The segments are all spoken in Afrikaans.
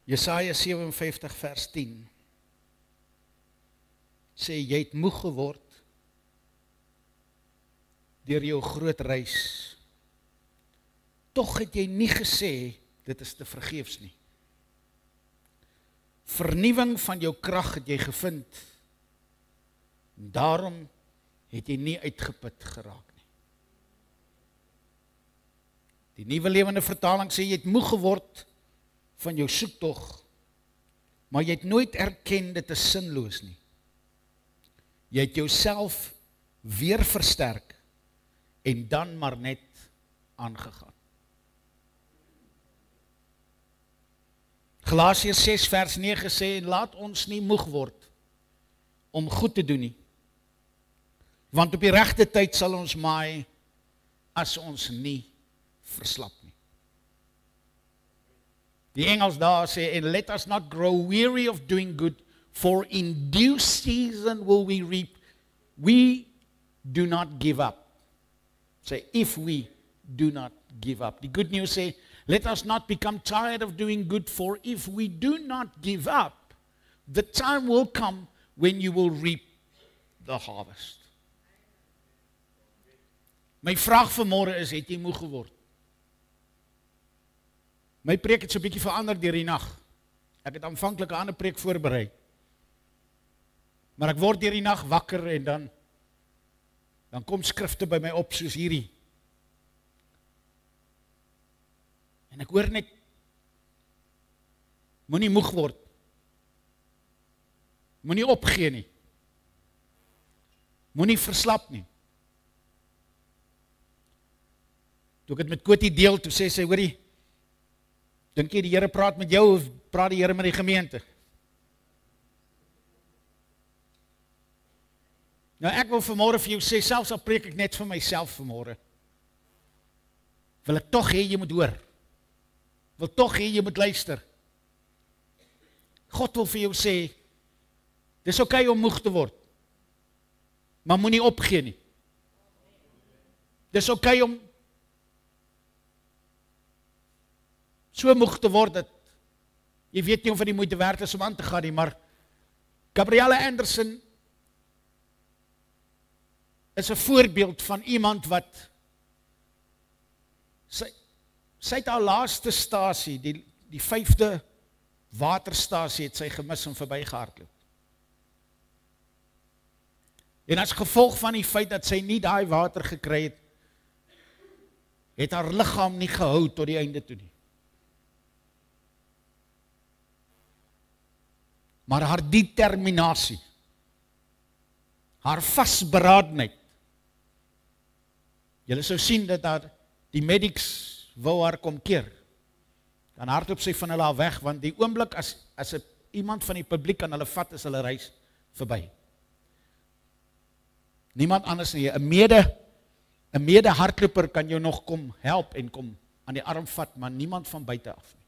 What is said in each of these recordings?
Jesaja 57 vers 10 sê, jy het moeg geword deur jou groot reis. Tog het jy nie gesê, dit is te vergeefs nie. Vernuwing van jou krag het jy gevind, daarom het jy nie uitgeput geraak nie. Die Nuwe Lewende Vertaling sê, jy het moeg geword van jou soektog, maar jy het nooit erken dit is sinloos nie. Jy het jouself weer versterk en dan maar net aangegaan. Galasiërs 6 vers 9 sê, laat ons nie moeg word om goed te doen nie, want op die regte tyd sal ons maai as ons nie verslap nie. Die Engels daar sê, and let us not grow weary of doing good, for in due season will we reap. We do not give up. Say, if we do not give up. The good news say, let us not become tired of doing good, for if we do not give up, the time will come when you will reap the harvest. My vraag vanmôre is, het jy moeg geword? My preek het so 'n bietjie verander deur die nag. Ek het aanvanklik 'n ander preek voorberei. Maar ek word deur die nag wakker en dan kom skrifte by my op soos hierdie. En ek hoor net, moenie moeg word. Moenie opgee nie. Moenie verslap nie. Toe ek het met Kotie deel, toe sê sy, hoorie, dink jy die Here praat met jou of praat die Here met die gemeente? Nou ek wil vanmôre vir jou sê, selfs al preek ek net vir myself vanmôre, wil ek tog hê jy moet hoor. Wil tog hê jy moet luister. God wil vir jou sê, dis oké om moeg te word, maar moenie opgee nie. Dis oké om so moeg te word dat jy weet nie of die moeite werd is om aan te gaan nie, maar Gabrielle Anderson is 'n voorbeeld van iemand wat sy het haar laaste stasie, die 5de waterstasie het sy gemis en verbygehardloop. En as gevolg van die feit dat sy nie daai water gekry het haar liggaam nie gehou tot die einde toe nie. Maar haar determinasie, haar vasberadenheid, julle sou sien dat die medics wou haar kom keer, dan hardloop sy van hulle af weg, want die oomblik as iemand van die publiek aan hulle vat, is hulle reis verby. Niemand anders nie, 'n mede hardloper kan jou nog kom help en kom aan die arm vat, maar niemand van buite af nie.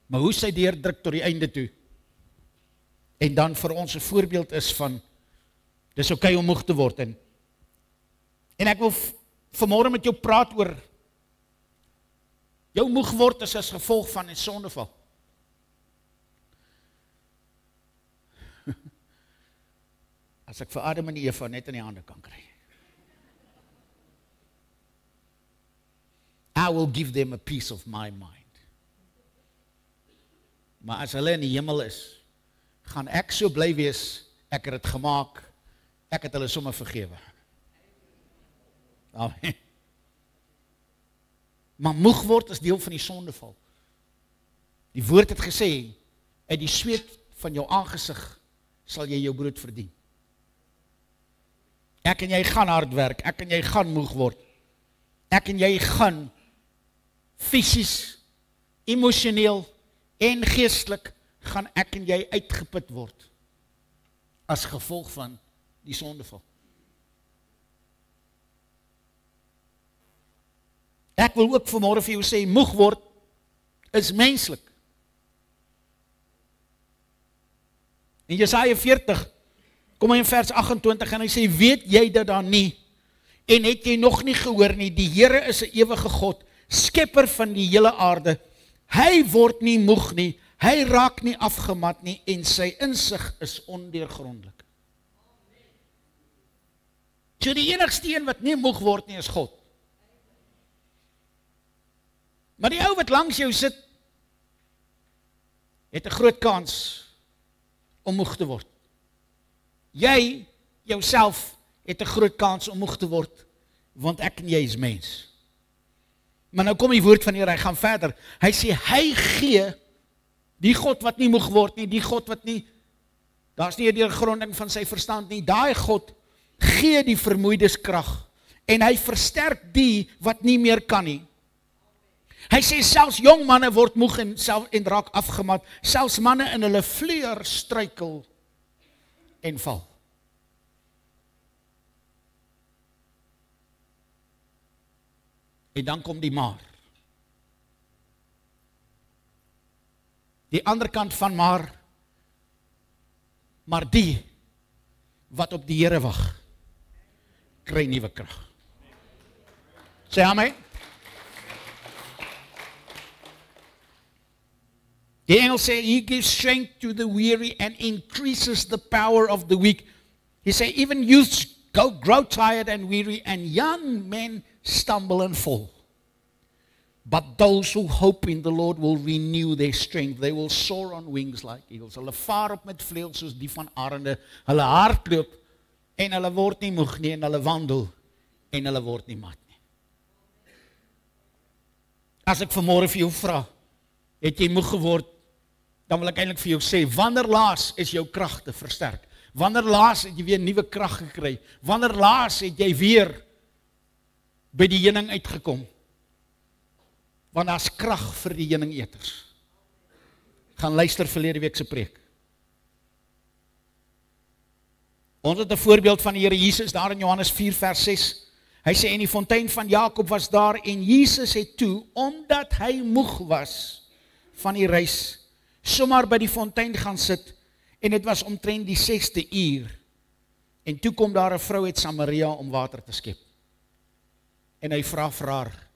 Maar hoe sy deurdruk tot die einde toe, en dan vir ons 'n voorbeeld is van, dis oké om moeg te word, en ek wil vanmôre met jou praat oor, jou moeg word is as gevolg van 'n sondeval. As ek vir Adam en Eva net in die hande kan kry. I will give them a piece of my mind. Maar as hulle in die hemel is, gaan ek so bly wees, ek het dit gemaak, ek het hulle sommer vergewe. Amen. Maar moeg word is deel van die sondeval. Die woord het gesê, uit die sweet van jou aangesig sal jy jou brood verdien. Ek en jy gaan hard werk, ek en jy gaan moeg word. Ek en jy gaan fisies, emosioneel en geestelik gaan ek en jy uitgeput word as gevolg van die sondeval. Ek wil ook vanmôre vir jou sê, moeg word is menslik. In Jesaja 40 kom hy in vers 28 en hy sê, weet jy dit dan nie, en het jy nog nie gehoor nie, die Here is 'n ewige God, skepper van die hele aarde, Hy word nie moeg nie, hy raak nie afgemat nie, en sy insig is ondeurgrondelik. So die enigste een wat nie moeg word nie, is God. Maar die ou wat langs jou sit, het 'n groot kans om moeg te word. Jy, jouself, het 'n groot kans om moeg te word, want ek en jy is mens. Maar nou kom die woord van die Here, hy gaan verder. Hy sê, hy gee, die God wat nie moeg word nie, die God wat nie, daar's nie 'n deurgronding van sy verstand nie, daai God gee die vermoeides krag, en hy versterk die wat nie meer kan nie. Hy sê, selfs jong manne word moeg en raak afgemat, selfs manne in hulle vleuer struikel en val. En dan kom die maar. Die ander kant van maar die wat op die Here wag, kry nuwe krag. Sê amen. Die Engel sê, he gives strength to the weary and increases the power of the weak. He say, even youths grow tired and weary, and young men stumble and fall. But those who hope in the Lord will renew their strength. They will soar on wings like eagles. Hulle vaar op met vleuels soos die van arende. Hulle hardloop en hulle word nie moeg nie, en hulle wandel en hulle word nie mat nie. As ek vanmôre vir jou vra, het jy moeg geword, dan wil ek eintlik vir jou sê, wanneer laas is jou kragte versterk? Wanneer laas het jy weer nuwe krag gekry? Wanneer laas het jy weer by die heuning uitgekom? Want daar's krag vir die heuningeters. Gaan luister verlede week se preek. Ons het 'n voorbeeld van die Here Jesus daar in Johannes 4 vers 6. Hy sê, en die fontein van Jakob was daar, en Jesus het toe, omdat hy moeg was van die reis, sommer by die fontein gaan sit, en dit was omtrent die 6de uur, en toe kom daar 'n vrou uit Samaria om water te skep. En hy vra vir haar,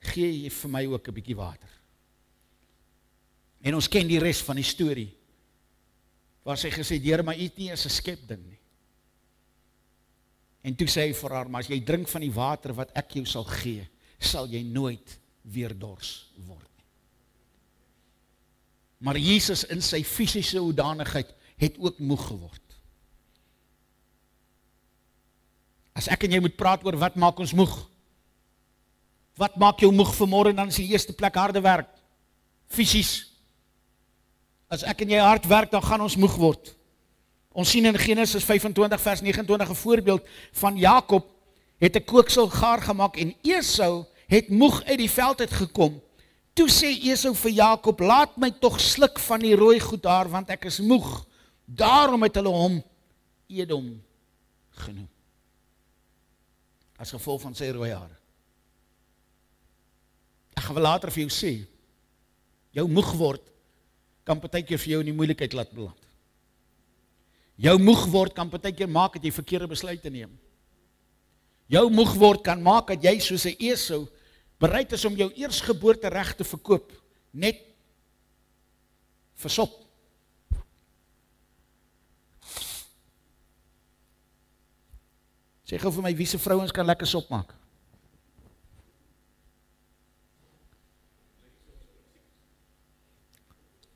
gee jy vir my ook 'n bietjie water? En ons ken die res van die storie, waar sy gesê, Here, maar U nie is 'n skepding nie. En toe sê hy vir haar, maar as jy drink van die water wat ek jou sal gee, sal jy nooit weer dors word nie. Maar Jesus in sy fisiese hoedanigheid het ook moeg geword. As ek en jy moet praat oor wat maak ons moeg? Wat maak jou moeg vanmôre? Dan is die eerste plek harde werk. Fisies. As ek en jy hard werk, dan gaan ons moeg word. Ons sien in Genesis 25 vers 29 'n voorbeeld van Jakob het 'n kooksel gaar gemaak en Esau het moeg uit die veld uit gekom. Toe sê Esau vir Jakob, laat my tog sluk van die rooi goed daar, want ek is moeg. Daarom het hulle hom Edom genoem. As gevolg van sy rooi hare. Ek gaan wel later vir jou sê, jou moeg word kan partykeer vir jou in die moeilikheid laat beland. Jou moeg word kan partykeer maak dat jy verkeerde besluite neem. Jou moeg word kan maak dat jy soos 'n Esau bereid is om jou eersgeboortereg te verkoop, net vir sop. Sê gou vir my, wie se vrouens kan lekker sop maak?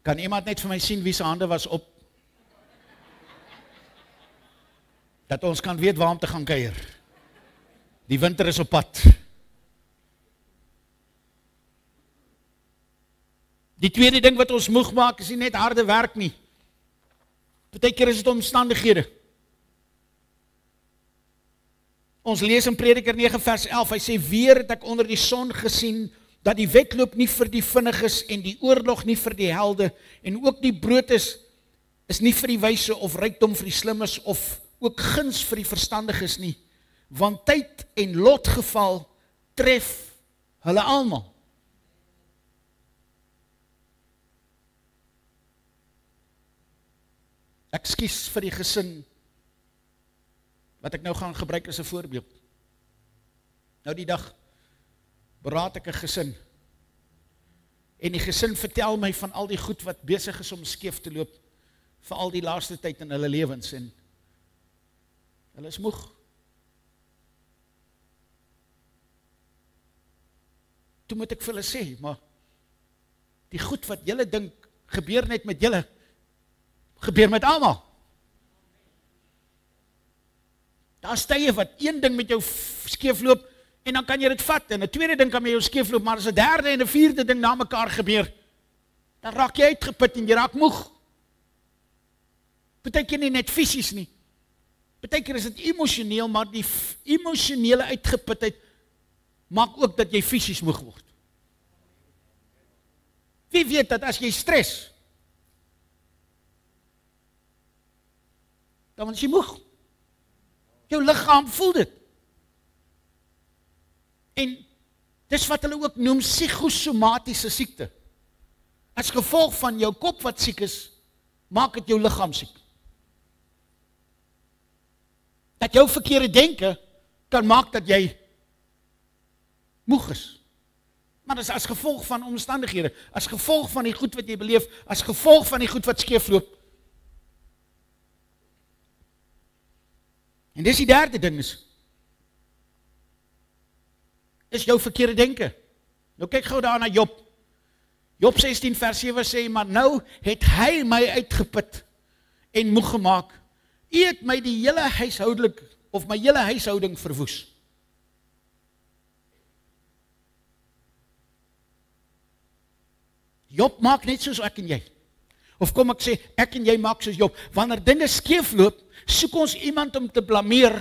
Kan iemand net vir my sien wie se hande was op? Dat ons kan weet waar om te gaan kuier. Die winter is op pad. Die tweede ding wat ons moeg maak is nie net harde werk nie. Partykeer is dit omstandighede. Ons lees in Prediker 9 vers 11, hy sê, weer het ek onder die son gesien, dat die wedloop nie vir die vinniges en die oorlog nie vir die helde, en ook die brood is nie vir die wyse of rykdom vir die slimmes, of ook guns vir die verstandiges nie, want tyd en lotgeval tref hulle almal. Ek skies vir die gesin, wat ek nou gaan gebruik as 'n voorbeeld. Nou die dag beraad ek 'n gesin, En die gesin vertel my van al die goed wat besig is om skeef te loop, vir al die laaste tyd in hulle lewens, en hulle is moeg. Toe moet ek vir hulle sê, maar die goed wat julle dink, gebeur net met julle, gebeur met almal. Daar is tye wat een ding met jou skeefloop, en dan kan jy dit vat, en 'n tweede ding kan met jou skeefloop, maar as 'n derde en 'n vierde ding na mekaar gebeur, dan raak jy uitgeput en jy raak moeg. Partykeer nie net fisies nie. Partykeer is dit emosioneel, maar die emosionele uitgeputheid maak ook dat jy fisies moeg word. Wie weet dat as jy stres, dan word jy moeg. Jou liggaam voel dit. En dis wat hulle ook noem psigosomatiese siekte. As gevolg van jou kop wat siek is, maak dit jou liggaam siek. Dat jou verkeerde denke kan maak dat jy moeg is. Maar dis as gevolg van omstandighede, as gevolg van die goed wat jy beleef, as gevolg van die goed wat skeefloop. En dis die derde ding is jou verkeerde denke. Nou kyk gou daar na Job. Job 16 vers 7 sê, maar nou het hy my uitgeput en moeg gemaak. U het my die hele huishoudelik, of my hele huishouding verwoes. Job maak net soos ek en jy. Of kom ek sê, ek en jy maak soos Job. Wanneer dinge skeefloop, soek ons iemand om te blameer,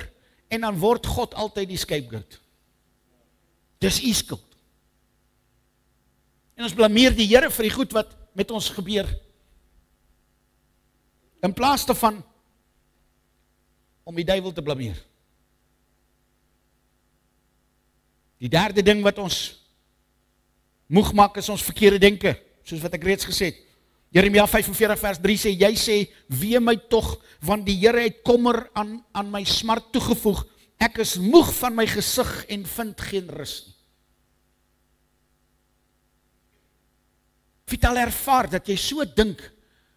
en dan word God altyd die scapegoat. Dis u skuld. En ons blameer die Here vir die goed wat met ons gebeur. In plaas daarvan om die duiwel te blameer. Die derde ding wat ons moeg maak is ons verkeerde denke, soos wat ek reeds gesê het. Jeremia 45 vers 3 sê, jy sê, wee my tog, want die Here het kommer aan my smart toegevoeg. Ek is moeg van my gesig en vind geen rus nie. Of jy al ervaar dat jy so dink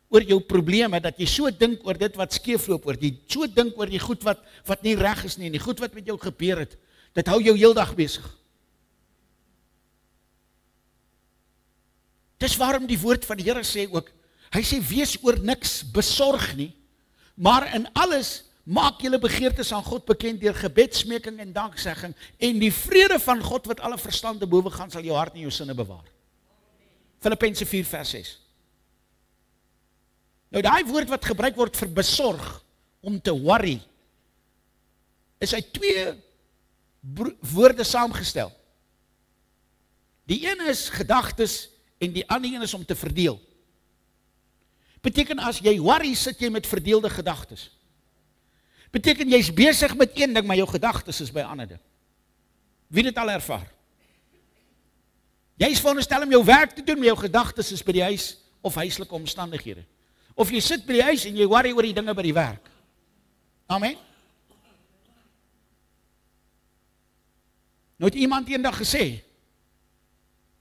oor jou probleme, dat jy so dink oor dit wat skeefloop, oor jy so dink oor die goed wat nie reg is nie, en die goed wat met jou gebeur het, dit hou jou heeldag besig. Dis waarom die woord van die Here sê ook, hy sê, wees oor niks besorg nie, maar in alles maak julle begeertes aan God bekend deur gebed, smeking en danksegging, en die vrede van God wat alle verstand te bowe gaan, sal jou hart en jou sinne bewaar. Filippense 4 vers 6. Nou daai woord wat gebruik word vir besorg, om te worry, is uit twee woorde saamgestel. Die een is gedagtes, en die ander een is om te verdeel. Beteken as jy worry, sit jy met verdeelde gedagtes. Beteken jy is besig met een ding, maar jou gedagtes is by ander ding. Wie dit al ervaar? Jy is veronderstel om jou werk te doen, maar jou gedagtes is by die huis of huislike omstandighede. Of jy sit by die huis en jy worry oor die dinge by die werk. Amen. Nou het iemand eendag gesê,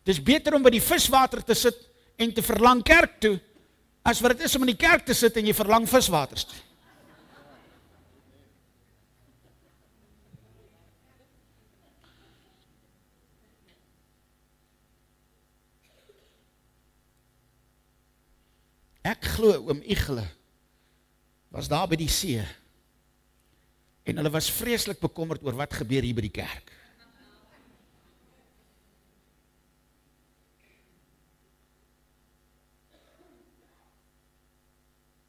dis beter om by die viswater te sit en te verlang kerk toe, as wat dit is om in die kerk te sit en jy verlang viswaters toe. Ek glo oom Igele was daar by die see en hulle was vreeslik bekommerd oor wat gebeur hier by die kerk.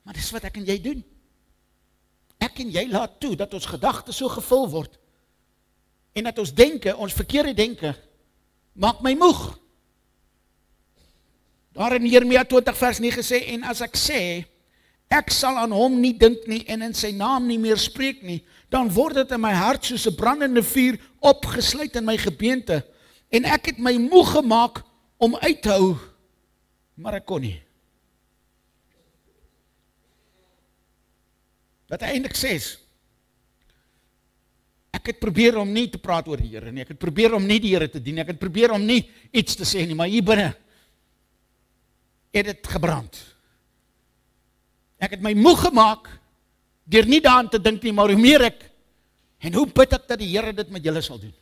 Maar dis wat ek en jy doen. Ek en jy laat toe dat ons gedagtes so gevul word en dat ons denke, ons verkeerde denke, maak my moeg. Daar in Jeremia 20 vers 9 sê, en as ek sê, ek sal aan hom nie dink nie en in sy naam nie meer spreek nie, dan word dit in my hart soos 'n brandende vuur opgesluit in my gebeente, en ek het my moeg gemaak om uit te hou, maar ek kon nie. Wat hy eintlik sê is, ek het probeer om nie te praat oor die Here nie, ek het probeer om nie die Here te dien, ek het probeer om nie iets te sê nie, maar hier binne het dit gebrand. Ek het my moeg gemaak, deur nie daaraan te dink nie, maar hoe meer ek, en hoe bid ek dat die Here dit met julle sal doen.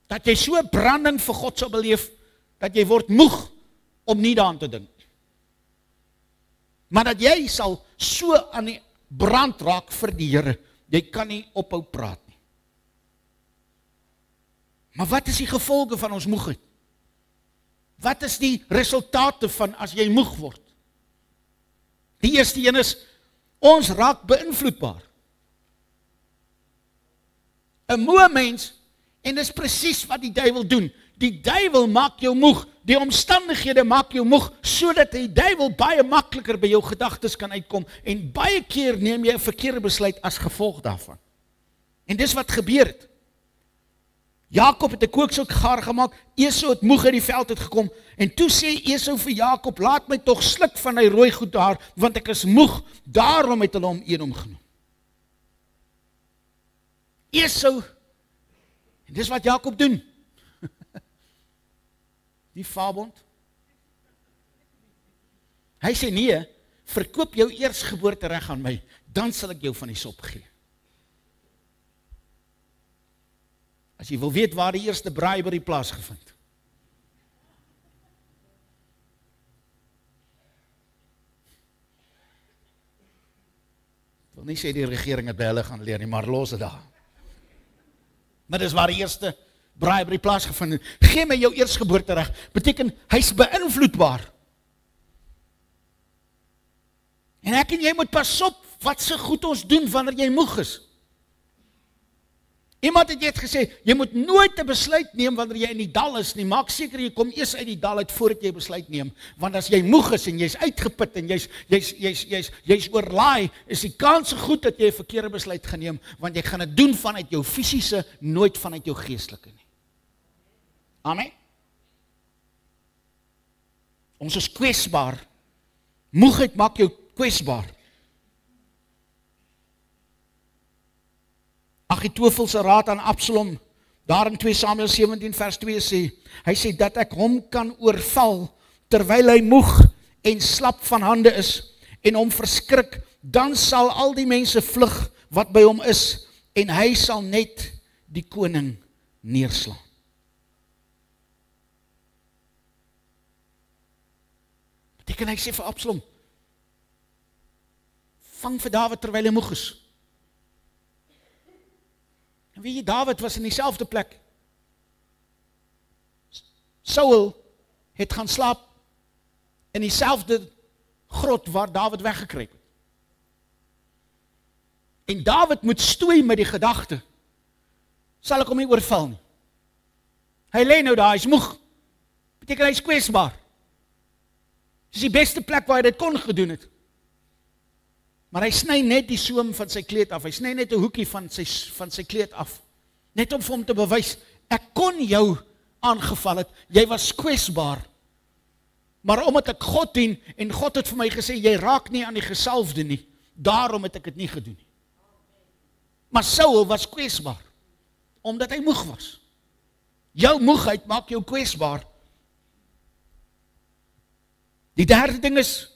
Dat jy so branding vir God sal beleef, dat jy word moeg om nie daaraan te dink. Maar dat jy sal so aan die brand raak vir die Here, jy kan nie ophou praat nie. Maar wat is die gevolge van ons moegheid? Wat is die resultate van as jy moeg word? Die eerste een is, ons raak beïnvloedbaar. 'n moe mens, en dis presies wat die duiwel doen. Die duiwel maak jou moeg, die omstandighede maak jou moeg, sodat die duiwel baie makliker by jou gedagtes kan uitkom, en baie keer neem jy 'n verkeerde besluit as gevolg daarvan. En dis wat gebeur het. Jakob het 'n kookstok gaar gemaak, Esau het moeg uit die veld het gekom, en toe sê Esau vir Jakob, laat my tog sluk van die rooi goed daar, want ek is moeg, daarom het hulle hom Edom genoem. Esau, en dis wat Jakob doen. Die vaarbond. Hy sê nee, verkoop jou eersgeboortereg aan my, dan sal ek jou van die sop gee. As jy wil weet waar die eerste bribery plaasgevind. Ek wil nie sê die regering het by hulle gaan leer nie, maar los dit daar. Maar dis waar die eerste bribery plaasgevind het. Gee my jou eersgeboortereg, beteken hy's beïnvloedbaar. En ek en jy moet pas op wat se goed ons doen wanneer jy moeg is. Iemand het net gesê, jy moet nooit 'n besluit neem wanneer jy in die dal is nie. Maak seker jy kom eers uit die dal uit voordat jy 'n besluit neem, want as jy moeg is en jy's uitgeput en jy's oorlaai, is die kans goed dat jy 'n verkeerde besluit gaan neem, want jy gaan dit doen vanuit jou fisiese, nooit vanuit jou geestelike nie. Amen. Ons is kwesbaar. Moegheid maak jou kwesbaar. Agitofel se raad aan Absalom, daar in 2 Samuel 17 vers 2 sê, hy sê dat ek hom kan oorval, terwyl hy moeg en slap van hande is, en hom verskrik, dan sal al die mense vlug wat by hom is, en hy sal net die koning neerslaan. Beteken hy sê vir Absalom, vang vir Dawid terwyl hy moeg is. En weet jy, Dawid was in dieselfde plek. Saul het gaan slaap in dieselfde grot waar Dawid weggekruip het. En Dawid moet stoei met die gedagte, sal ek hom nie oorval nie. Hy lê nou daar, hy's moeg. Beteken hy's kwesbaar. Dis die beste plek waar hy dit kon gedoen het. Maar hy sny net die soem van sy kleed af. Hy sny net 'n hoekie van sy kleed af. Net om vir hom te bewys, ek kon jou aangeval het, jy was kwesbaar. Maar omdat ek God dien, en God het vir my gesê, jy raak nie aan die gesalfde nie, daarom het ek dit nie gedoen nie. Maar Saul was kwesbaar, omdat hy moeg was. Jou moegheid maak jou kwesbaar. Die derde ding is,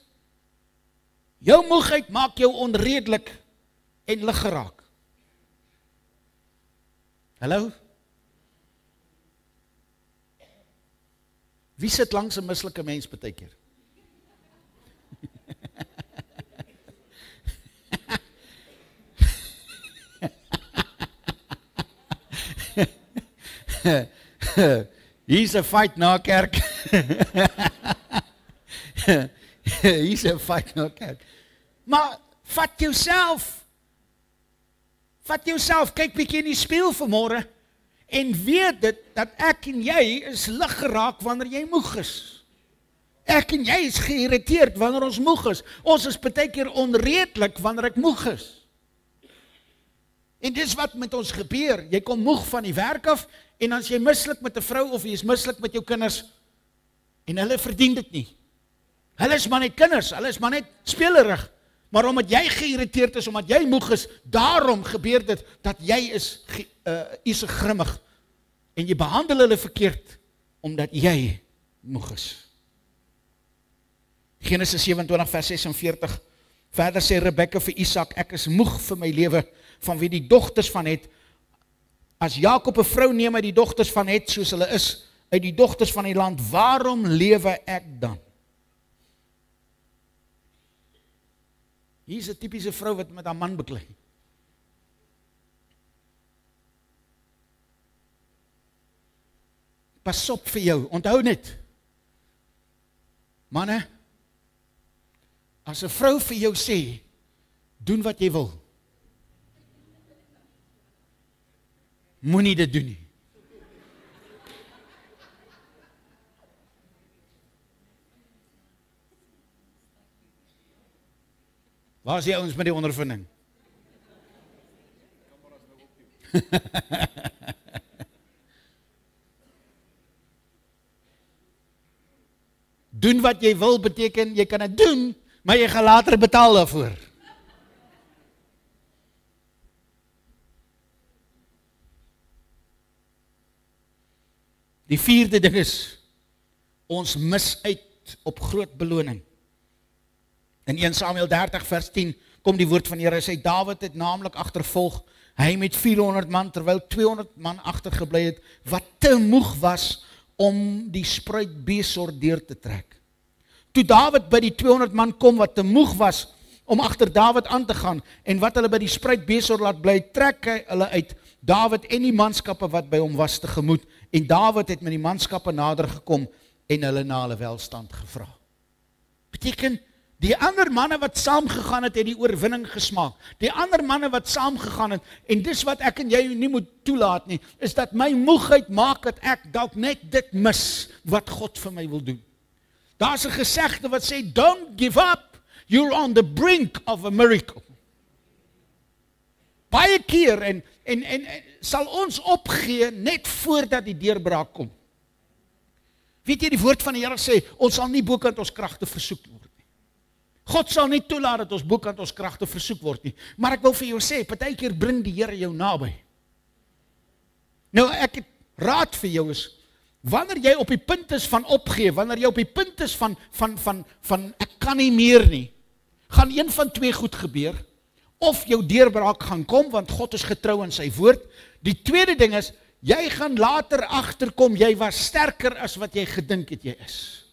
jou moegheid maak jou onredelik en lig geraak. Hallo? Wie sit langs 'n mislike mens baie keer? Hier's 'n fight na kerk. Hier's 'n fight na kerk. Maar vat jouself. Vat jouself, kyk bietjie in die spieël vanmôre en weet dit dat ek en jy is lig geraak wanneer jy moeg is. Ek en jy is geïrriteerd wanneer ons moeg is. Ons is baie keer onredelik wanneer ek moeg is. En dis wat met ons gebeur. Jy kom moeg van die werk af en as jy mislik met 'n vrou of jy is mislik met jou kinders en hulle verdien dit nie. Hulle is maar net kinders, hulle is maar net spelerig. Maar omdat jy geïrriteerd is, omdat jy moeg is, daarom gebeur dit dat jy is grimmig en jy behandel hulle verkeerd omdat jy moeg is. Genesis 27 vers 46. Verder sê Rebekka vir Isak, ek is moeg vir my lewe, van wie die dogters van het. As Jakob 'n vrou neem uit die dogters van het, soos hulle is, uit die dogters van die land, waarom lewe ek dan? Hier is 'n tipiese vrou wat met haar man beklei. Pas op vir jou, onthou net. Manne, as 'n vrou vir jou sê, doen wat jy wil, moenie dit doen nie. Waar is die ouens met die ondervinding? Doen wat jy wil beteken, jy kan dit doen, maar jy gaan later betaal daarvoor. Die vierde ding is, ons mis uit op groot beloning. In 1 Samuel 30 vers 10 kom die woord van die Here, sê Dawid het naamlik agtervolg, hy met 400 man, terwyl 200 man agtergebly het, wat te moeg was om die spruit Besor deur te trek. Toe Dawid by die 200 man kom wat te moeg was om agter Dawid aan te gaan, en wat hulle by die spruit Besor laat bly, trek hy hulle uit Dawid en die manskappe wat by hom was tegemoet, en Dawid het met die manskappe nader gekom en hulle na hulle welstand gevra. Beteken, die ander manne wat saamgegaan het, het die oorwinning gesmaak. Die ander manne wat saamgegaan het, en dis wat ek en jy nie moet toelaat nie, is dat my moegheid maak dat ek dalk net dit mis wat God vir my wil doen. Daar's 'n gesegde wat sê, don't give up, you're on the brink of a miracle. Baie keer en sal ons opgee net voordat die deurbraak kom. Weet jy, die woord van die Here sê, ons sal nie bokant ons kragte versoek word nie. God sal nie toelaat dat ons bokant ons kragte versoek word nie. Maar ek wil vir jou sê, partykeer bring die Here jou naby. Nou, ek het raad vir jou is, wanneer jy op die punt is van opgee, wanneer jy op die punt is van ek kan nie meer nie, gaan een van twee goed gebeur, of jou deurbraak gaan kom, want God is getrou in sy woord. Die tweede ding is, jy gaan later agterkom, jy was sterker as wat jy gedink het jy is.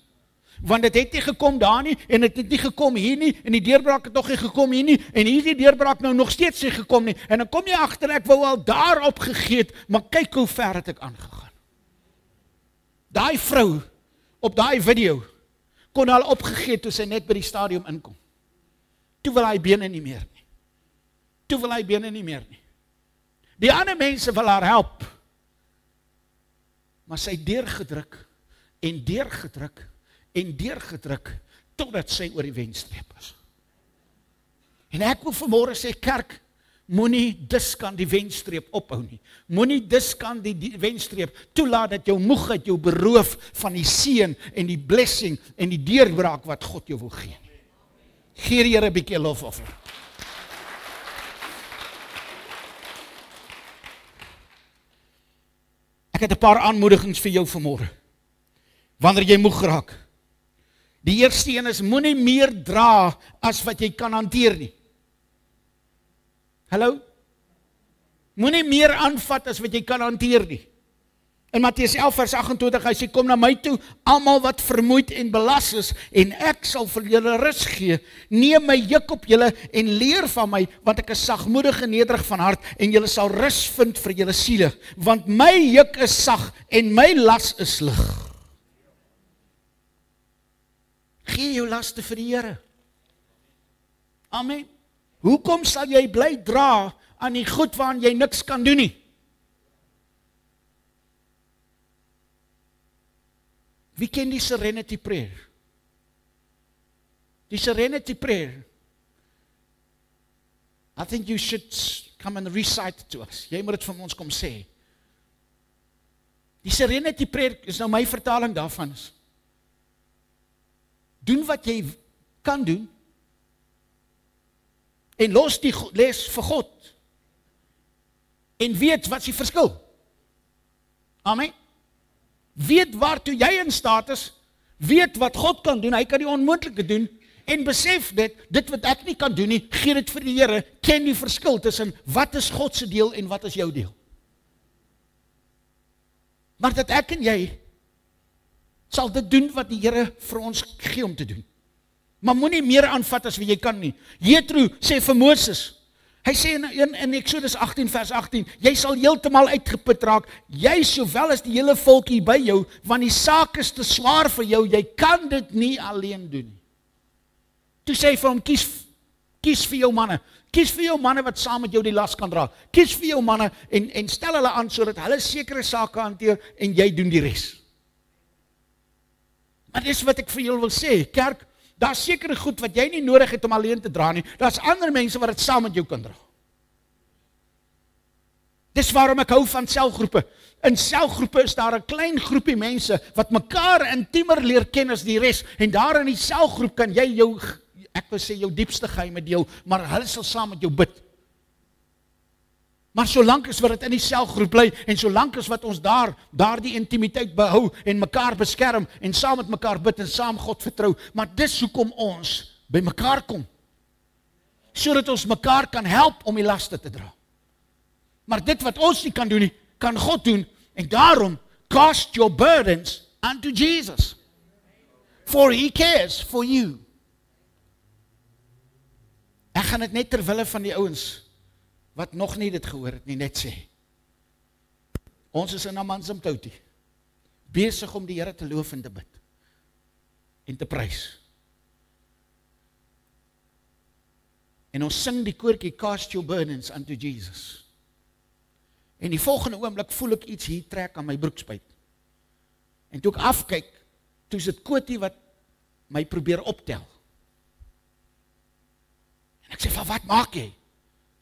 Want dit het nie gekom daar nie, en dit het nie gekom hier nie, en die deurbraak het nog nie gekom hier nie, en hier is die deurbraak nou nog steeds nie gekom nie, en dan kom jy agter, ek wou al daar opgegee het, maar kyk hoe ver het ek aangegaan. Daai vrou, op daai video, kon al opgegee toe sy net by die stadium inkom. Toe wil hy bene nie meer nie. Toe wil hy bene nie meer nie. Die ander mense wil haar help, maar sy deurgedruk, en deurgedruk, en deurgedruk, totdat sy oor die wenstreep is. En ek wil vanmôre sê, kerk, moenie diskant die wenstreep ophou nie. Moenie diskant die wenstreep toelaat dat jou moegheid jou beroof van die seën en die blessing en die deurbraak wat God jou wil gee. Gee die Here 'n bietjie lofoffer. Ek het 'n paar aanmoedigings vir jou vanmôre. Wanneer jy moeg raak. Die eerste een is, moenie meer dra as wat jy kan hanteer nie. Hallo? Moenie meer aanvat as wat jy kan hanteer nie. In Matteus 11 vers 28, hy sê, kom na my toe, almal wat vermoeid en belas is, en ek sal vir julle rus gee. Neem my juk op julle en leer van my, want ek is sagmoedig en nederig van hart, en julle sal rus vind vir julle siele. Want my juk is sag en my las is lig. Gee jou laste vir die Here. Amen. Hoekom sal jy bly dra aan die goed waaraan jy niks kan doen nie? Wie ken die Serenity Prayer? Die Serenity Prayer. I think you should come and recite it to us. Jy moet dit van ons kom sê. Die Serenity Prayer is nou my vertaling daarvan is. Doen wat jy kan doen, en los die les vir God, en weet wat is die verskil. Amen. Weet waartoe jy in staat is, weet wat God kan doen, hy kan die onmoontlike doen, en besef dit wat ek nie kan doen nie, gee dit vir die Here, ken die verskil tussen wat is God se deel en wat is jou deel. Maar dat ek en jy sal dit doen wat die Here vir ons gee om te doen. Maar moenie meer aanvat as wat jy kan nie. Jethro sê vir Moses, hy sê in Exodus 18 vers 18, jy sal heeltemal uitgeput raak, jy sowel as die hele volk hier by jou, want die saak is te swaar vir jou, jy kan dit nie alleen doen nie. Toe sê hy vir hom, kies vir jou manne. Kies vir jou manne wat saam met jou die las kan dra. Kies vir jou manne en stel hulle aan sodat hulle sekere sake hanteer en jy doen die res. Maar dis wat ek vir julle wil sê, kerk, daar's sekere goed wat jy nie nodig het om alleen te dra nie. Daar's ander mense wat dit saam met jou kan dra. Dis waarom ek hou van selgroepe. In selgroepe is daar 'n klein groepie mense wat mekaar intiemer leer ken as die res. En daar in die selgroep kan jy jou, ek wil sê jou diepste geheime deel, maar hulle sal saam met jou bid. Maar solank as wat dit in die selgroep bly, en solank as wat ons daar die intimiteit behou, en mekaar beskerm, en saam met mekaar bid, en saam God vertrou, maar dis hoekom ons by mekaar kom. Sodat ons mekaar kan help om die laste te dra. Maar dit wat ons nie kan doen nie, kan God doen, en daarom, cast your burdens unto Jesus. For he cares for you. Ek gaan dit net terwille van die ouens wat nog nie dit gehoor het nie, net sê. Ons is in Amanzimtoti, besig om die Here te loof en te bid, en te prys. En ons sing die koortjie, cast your burdens unto Jesus. En die volgende oomblik voel ek iets hier trek aan my broekspyp. En toe ek afkyk, toe is dit Kotie wat my probeer optel. En ek sê, van wat maak jy?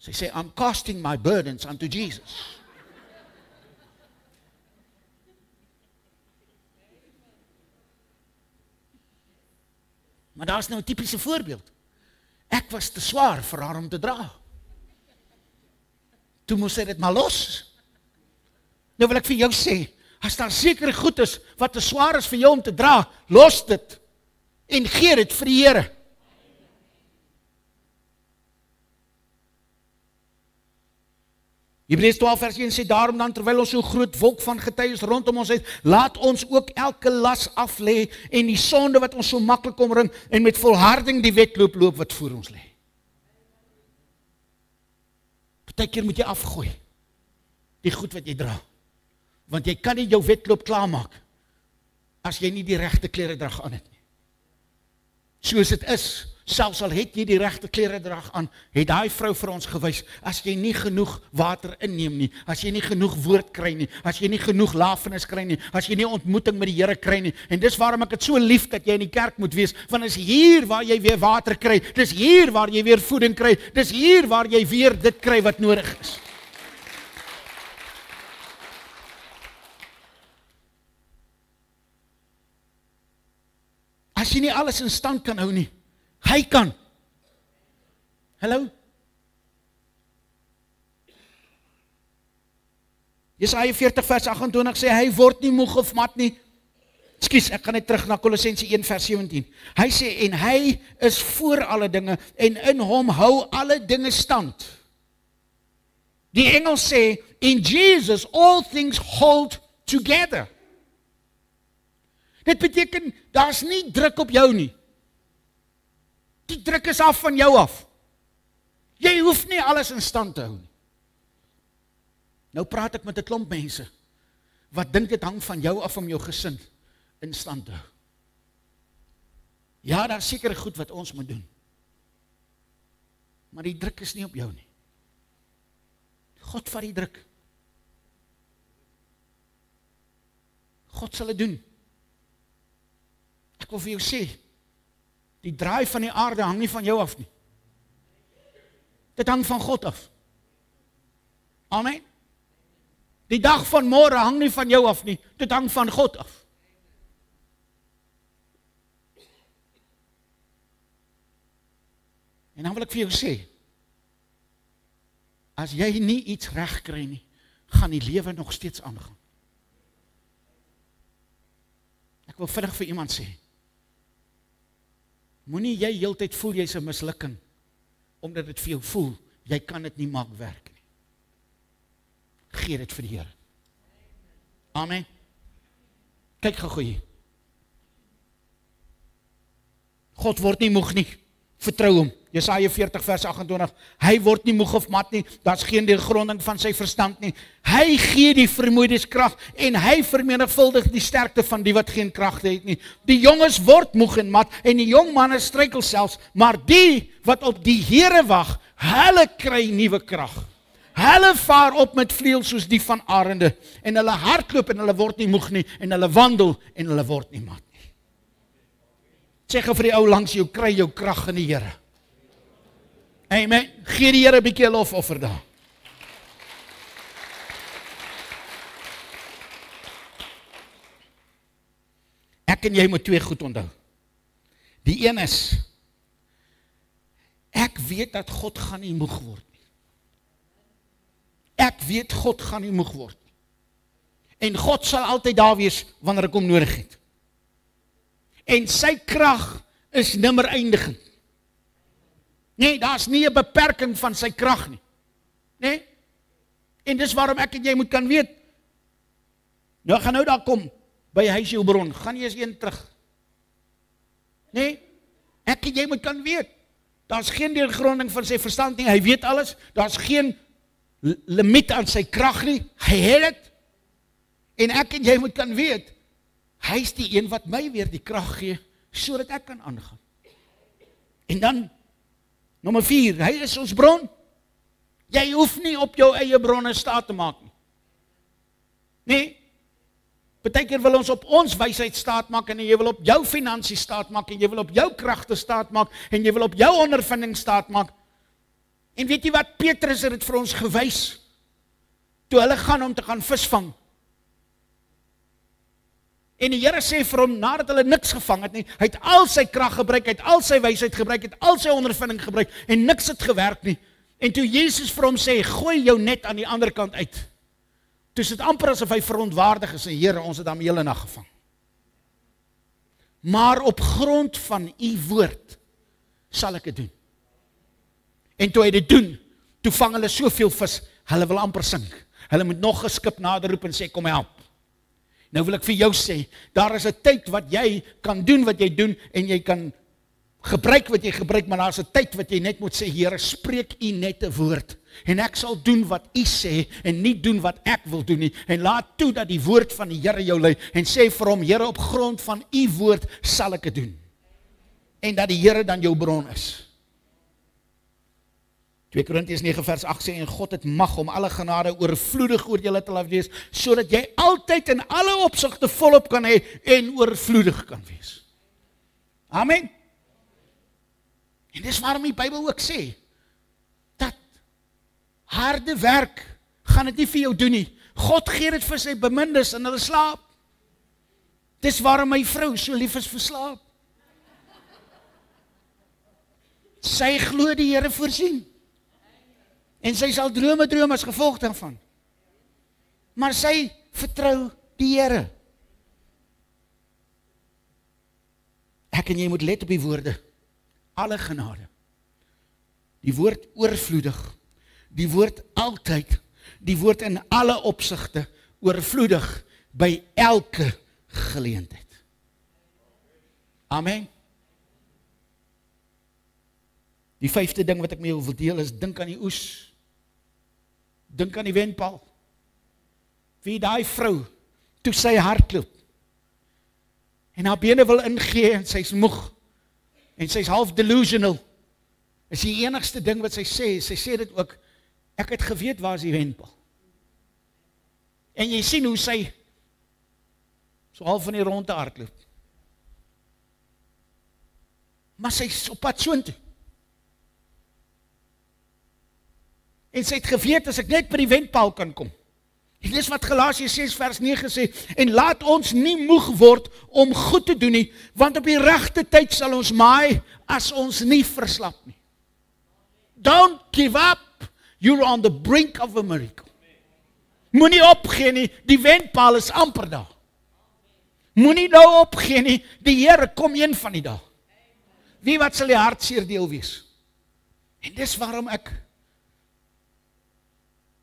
Sy sê, I'm casting my burdens unto Jesus. Maar daar is nou 'n tipiese voorbeeld. Ek was te swaar vir haar om te dra. Toe moes sy dit maar los. Nou wil ek vir jou sê, as daar sekere goed is wat te swaar is vir jou om te dra, los dit en gee dit vir die Here. Hebreërs 12 vers 1 sê, daarom dan, terwyl ons so groot wolk van getuies rondom ons het, laat ons ook elke las aflê en die sonde wat ons so maklik omring en met volharding die wedloop loop wat voor ons lê. Partykeer moet jy afgooi, die goed wat jy dra. Want jy kan nie jou wedloop klaarmaak, as jy nie die regte kleredrag aan het nie. Soos dit is, selfs al het jy die regte kleredrag aan, het daai vrou vir ons gewys, as jy nie genoeg water inneem nie, as jy nie genoeg woord kry nie, as jy nie genoeg lafenis kry nie, as jy nie ontmoeting met die Here kry nie, en dis waarom ek het so lief dat jy in die kerk moet wees, want is hier waar jy weer water kry, dis hier waar jy weer voeding kry, dis hier waar jy weer dit kry wat nodig is. As jy nie alles in stand kan hou nie, hy kan. Hallo? Jesaja 40 vers 28 sê, hy word nie moeg of mat nie. Ekskuus, ek gaan net terug na Kolossense 1 vers 17. Hy sê, en hy is voor alle dinge, en in hom hou alle dinge stand. Die engel sê, in Jesus all things hold together. Dit beteken, daar is nie druk op jou nie. Die druk is af van jou af. Jy hoef nie alles in stand te hou nie. Nou praat ek met 'n klomp mense, wat dink dit hang van jou af om jou gesin in stand te hou. Ja, daar is sekere goed wat ons moet doen. Maar die druk is nie op jou nie. God vat die druk. God sal dit doen. Ek wil vir jou sê, die draai van die aarde hang nie van jou af nie. Dit hang van God af. Amen. Die dag van môre hang nie van jou af nie. Dit hang van God af. En dan wil ek vir jou sê, as jy nie iets reg kry nie, gaan die lewe nog steeds aangaan. Ek wil vinnig vir iemand sê, Moenie jy heeltyd voel jy's 'n mislukking, omdat dit vir jou voel, jy kan dit nie maak werk nie. Gee dit vir die Here. Amen. Kyk gou hier. God word nie moeg nie. Vertrou hom. Jesaja 40 vers 28. Hy word nie moeg of mat nie. Daar's geen deurgronding van sy verstand nie. Hy gee die vermoeides krag en hy vermenigvuldig die sterkte van die wat geen kragte het nie. Die jonges word moeg en mat en die jong manne struikel selfs, maar die wat op die Here wag, hulle kry nuwe krag. Hulle vaar op met vleuels soos die van arende en hulle hardloop en hulle word nie moeg nie en hulle wandel en hulle word nie mat nie. Sê gou vir die ou langs jou, kry jou krag in die Here. Amen. Gee die Here 'n bietjie lofoffer daar. Ek en jy moet twee goed onthou. Die een is, ek weet dat God gaan nie moeg word nie. Ek weet God gaan nie moeg word nie. En God sal altyd daar wees wanneer ek hom nodig het. En sy krag is nimmer eindigend. Nee, daar's nie 'n beperking van sy krag nie. Nee? En dis waarom ek en jy moet kan weet. Nou gaan nou daar kom by Huisjouwbron, gaan jy eens een terug. Nee? Ek en jy moet kan weet. Daar's geen deurgronding van sy verstand nie, hy weet alles. Daar's geen limiet aan sy krag nie, hy het dit. En ek en jy moet kan weet, hy is die een wat my weer die krag gee, sodat ek kan aangaan. En dan, nommer 4, hy is ons bron. Jy hoef nie op jou eie bronne staat te maak nie. Nee, partykeer wil ons op ons wysheid staat maak, en jy wil op jou finansies staat maak, en jy wil op jou kragte staat maak, en jy wil op jou ondervinding staat maak. En weet jy wat, Petrus het dit vir ons gewys, toe hulle gaan om te gaan visvang. En die Here sê vir hom, nadat hulle niks gevang het nie, hy het al sy krag gebruik, hy het al sy wysheid gebruik, hy het al sy ondervinding gebruik, en niks het gewerk nie. En toe Jesus vir hom sê, gooi jou net aan die ander kant uit. Toe is dit amper asof hy verontwaardig is, en Here, ons het hom hele nag gevang. Maar op grond van u woord, sal ek dit doen. En toe hy dit doen, toe vang hulle soveel vis, hulle wil amper sink. Hulle moet nog 'n skip nader roep en sê, kom help. Nou wil ek vir jou sê, daar is 'n tyd wat jy kan doen wat jy doen, en jy kan gebruik wat jy gebruik, maar daar is 'n tyd wat jy net moet sê, Here, spreek u net 'n woord, en ek sal doen wat u sê, en nie doen wat ek wil doen nie, en laat toe dat die woord van die Here jou lei, en sê vir hom, Here, op grond van u woord sal ek dit doen, en dat die Here dan jou bron is. 2 Korintiërs 9 vers 8 sê, en God het mag om alle genade oorvloedig oor julle te laat wees, sodat jy altyd in alle opsigte volop kan hê en oorvloedig kan wees. Amen. En dis waarom die Bybel ook sê, dat harde werk gaan dit nie vir jou doen nie. God gee dit vir sy bemindes en hulle slaap. Dis waarom my vrou so lief is vir slaap. Sy glo die Here voorsien. En sy sal drome droom as gevolg daarvan. Maar sy vertrou die Here. Ek en jy moet let op die woorde. Alle genade. Die woord oorvloedig. Die woord altyd. Die woord in alle opsigte oorvloedig by elke geleentheid. Amen. Die 5de ding wat ek met jou wil deel is, dink aan die oes. Dink aan die wendpaal. Wie daai vrou, toe sy hardloop, en haar bene wil ingee, en sy is moeg, en sy is half delusional, is die enigste ding wat sy sê dit ook, ek het geweet waar is die wendpaal. En jy sien hoe sy, so half van die ronde hardloop. Maar sy is op pad soontoe. En sy het geweet, as ek net by die wendpaal kan kom. En dis wat Galasiërs 6 vers 9 sê, en laat ons nie moeg word om goed te doen nie, want op die regte tyd sal ons maai, as ons nie verslap nie. Don't give up, you're on the brink of a miracle. Moenie opgee nie, die wendpaal is amper daar. Moenie nou opgee nie, die Here kom een van die dae. Wie wat sal die hartseer deel wees? En dis waarom ek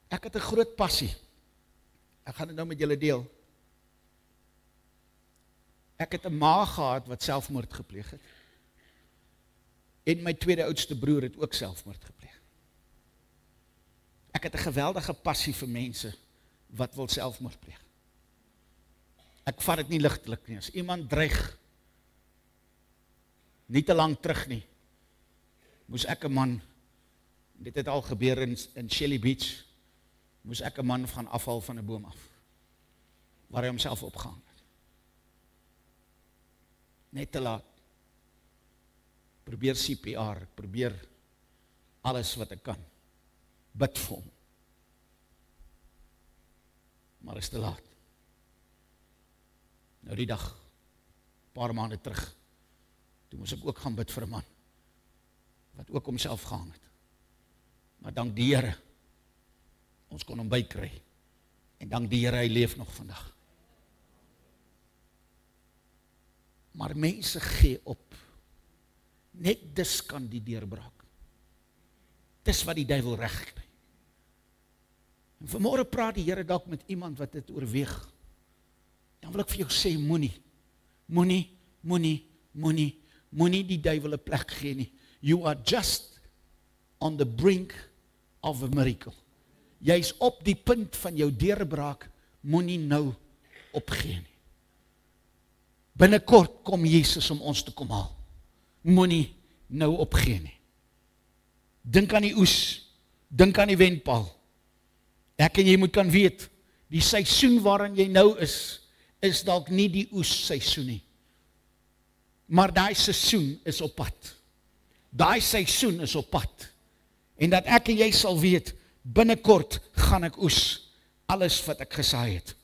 het 'n groot passie. Ek gaan dit nou met julle deel. Ek het 'n ma gehad wat selfmoord gepleeg het. En my tweede oudste broer het ook selfmoord gepleeg. Ek het 'n geweldige passie vir mense wat wil selfmoord pleeg. Ek vat dit nie ligtelik nie. As iemand dreig, nie te lang terug nie, moes ek 'n man, dit het al gebeur in Shelly Beach, moes ek 'n man gaan afhaal van 'n boom af, waar hy homself opgehang het. Net te laat. Probeer CPR, probeer alles wat ek kan. Bid vir hom. Maar is te laat. Nou die dag, paar maande terug, toe moes ek ook gaan bid vir 'n man, wat ook homself gehang het. Maar dank die Here, ons kon hom bykry. En dank die Here, hy leef nog vandag. Maar mense gee op. Net dis kan die deurbraak. Dis wat die duiwel reg kry. En vanmôre praat die Here dalk met iemand wat dit oorweeg. Dan wil ek vir jou sê, moenie die duiwel 'n plek gee nie. You are just on the brink of a miracle. Jy's op die punt van jou deurbraak, moenie nou opgee nie. Binnekort kom Jesus om ons te kom haal. Moenie nou opgee nie. Dink aan die oes, dink aan die wendpaal. Ek en jy moet kan weet, die seisoen waarin jy nou is dalk nie die oesseisoen nie. Maar daai seisoen is op pad. Daai seisoen is op pad. En dat ek en jy sal weet, binnekort gaan ek oes alles wat ek gesaai het.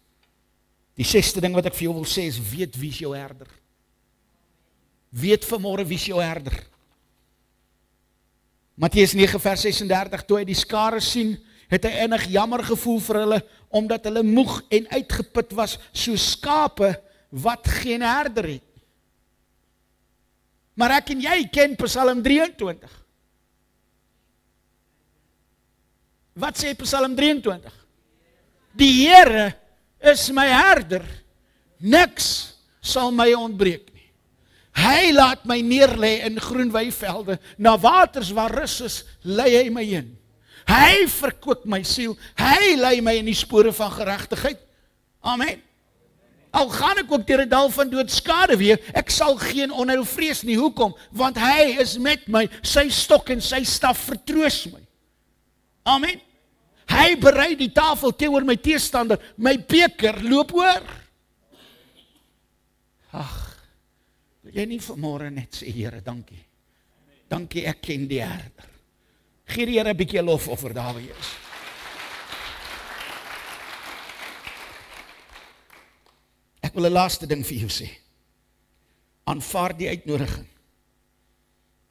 Die 6ste ding wat ek vir jou wil sê is, weet wie is jou herder. Weet vanmôre wie is jou herder. Matteus 9 vers 36, toe hy die skare sien, het hy innig jammer gevoel vir hulle, omdat hulle moeg en uitgeput was, soos skape wat geen herder het. Maar ek en jy ken Psalm 23. Wat sê Psalm 23? Die Here is my herder, niks sal my ontbreek nie. Hy laat my neerlê in groen weivelde, na waters waar rus is, lei hy my heen. Hy verkoop my siel, hy lei my in die spore van geregtigheid. Amen. Al gaan ek ook deur 'n dal van doodskaduwee, ek sal geen onheil vrees nie. Hoekom? Want hy is met my, sy stok en sy staf vertroos my. Amen. Hy berei die tafel teenoor my teestander, my beker loop oor. Ag, wil jy nie vanmôre net sê, Here, dankie. Dankie, ek ken die herder. Gee die Here 'n bietjie lofoffer daar waar jy is. Ek wil 'n laaste ding vir jou sê. Aanvaar die uitnodiging.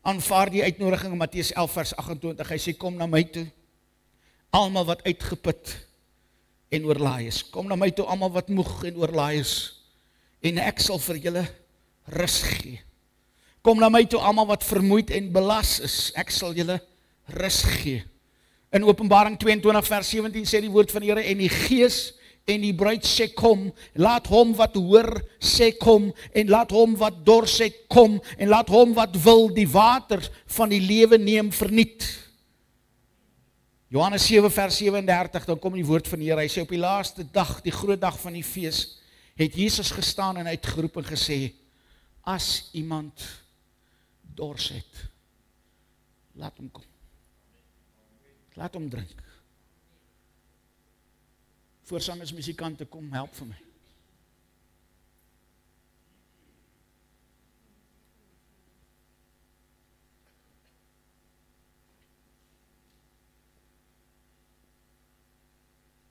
Aanvaar die uitnodiging in Matteus 11 vers 28. Hy sê, kom na my toe, almal wat uitgeput en oorlaai is. Kom na my toe, almal wat moeg en oorlaai is, en ek sal vir julle rus gee. Kom na my toe, almal wat vermoeid en belas is, ek sal julle rus gee. In Openbaring 22 vers 17 sê die woord van die Here, en die Gees en die bruid sê kom, laat hom wat hoor sê kom, en laat hom wat dors het kom, en laat hom wat wil die water van die lewe neem verniet. Johannes 7 vers 37, dan kom die woord van die Here, hy sê op die laaste dag, die groot dag van die fees, het Jesus gestaan en uitgeroep en gesê, as iemand dors het, laat hom kom. Laat hom drink. Voorsangers, musikante, kom, help vir my.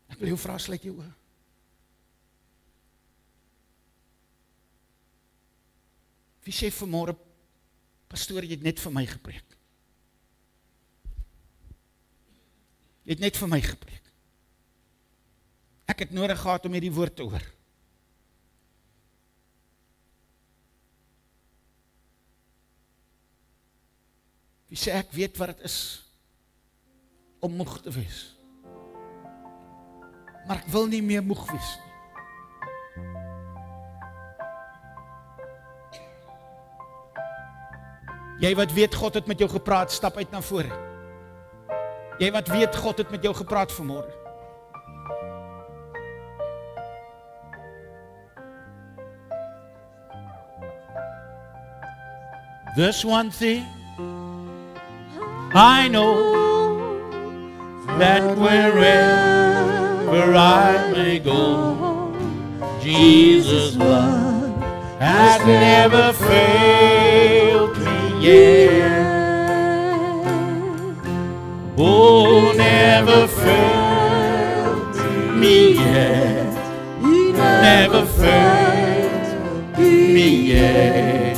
Ek wil jou vra, sluit jou oë. Wie sê vanmôre, pastoor, jy het net vir my gepreek. Jy het net vir my gepreek. Ek het nodig gehad om hierdie woord te hoor. Wie sê ek weet wat dit is om moeg te wees. Maar ek wil nie meer moeg wees nie. Jy wat weet God het met jou gepraat, stap uit na vore. Jy wat weet God het met jou gepraat vanmôre. This one thing I know, that wherever I may go, Jesus' love has never failed me yet. Oh, never failed me yet. Never failed me yet.